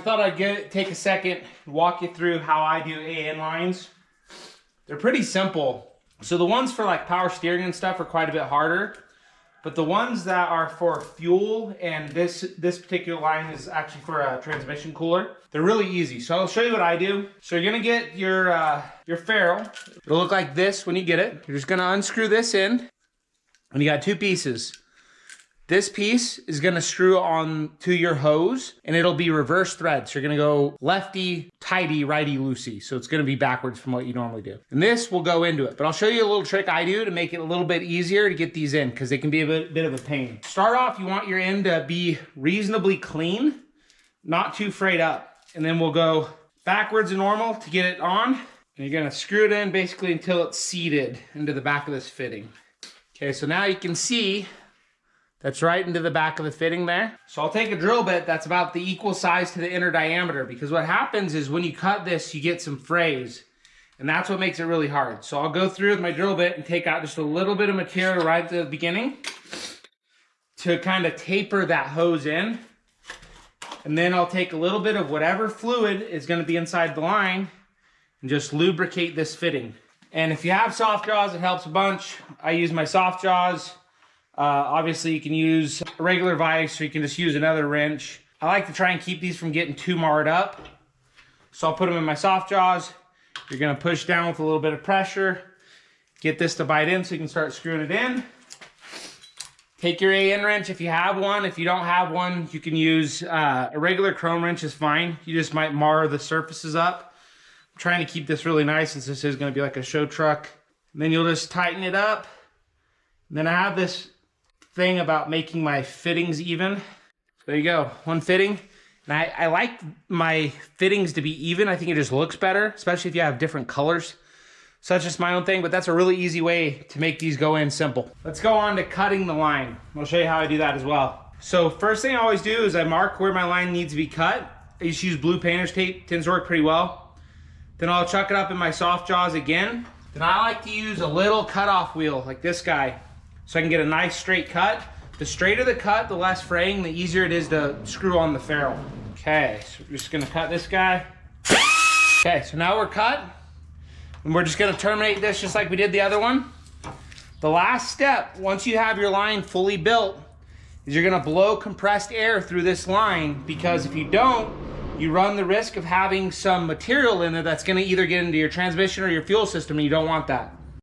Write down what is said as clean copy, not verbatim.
thought I'd take a second and walk you through how I do AN lines. They're pretty simple. So the ones for like power steering and stuff are quite a bit harder, but the ones that are for fuel, and this particular line is actually for a transmission cooler, they're really easy. So I'll show you what I do. So you're gonna get your ferrule. It'll look like this when you get it. You're just gonna unscrew this in, and you got two pieces. This piece is gonna screw on to your hose, and it'll be reverse thread. So you're gonna go lefty, tighty, righty, loosey. So it's gonna be backwards from what you normally do. And this will go into it. But I'll show you a little trick I do to make it a little bit easier to get these in, because they can be a bit of a pain. Start off, you want your end to be reasonably clean, not too frayed up. And then we'll go backwards and normal to get it on. And you're gonna screw it in basically until it's seated into the back of this fitting. Okay, so now you can see that's right into the back of the fitting there. So I'll take a drill bit that's about the equal size to the inner diameter, because what happens is when you cut this, you get some frays, and that's what makes it really hard. So I'll go through with my drill bit and take out just a little bit of material right at the beginning to kind of taper that hose in. And then I'll take a little bit of whatever fluid is gonna be inside the line and just lubricate this fitting. And if you have soft jaws, it helps a bunch. I use my soft jaws. Obviously you can use a regular vise, or you can just use another wrench. I like to try and keep these from getting too marred up. So I'll put them in my soft jaws. You're gonna push down with a little bit of pressure, get this to bite in so you can start screwing it in. Take your AN wrench if you have one. If you don't have one, you can use a regular chrome wrench is fine. You just might mar the surfaces up. I'm trying to keep this really nice since this is gonna be like a show truck. And then you'll just tighten it up. And then I have this thing about making my fittings even. There you go, one fitting. And I like my fittings to be even. I think it just looks better, especially if you have different colors. So that's just my own thing, but that's a really easy way to make these go in simple. Let's go on to cutting the line. I'll show you how I do that as well. So first thing I always do is I mark where my line needs to be cut. I just use blue painter's tape, tends to work pretty well. Then I'll chuck it up in my soft jaws again. Then I like to use a little cutoff wheel like this guy, so I can get a nice straight cut. The straighter the cut, the less fraying, the easier it is to screw on the ferrule. Okay, so we're just gonna cut this guy. Okay, so now we're cut. And we're just gonna terminate this just like we did the other one. The last step, once you have your line fully built, is you're gonna blow compressed air through this line, because if you don't, you run the risk of having some material in there that's gonna either get into your transmission or your fuel system, and you don't want that.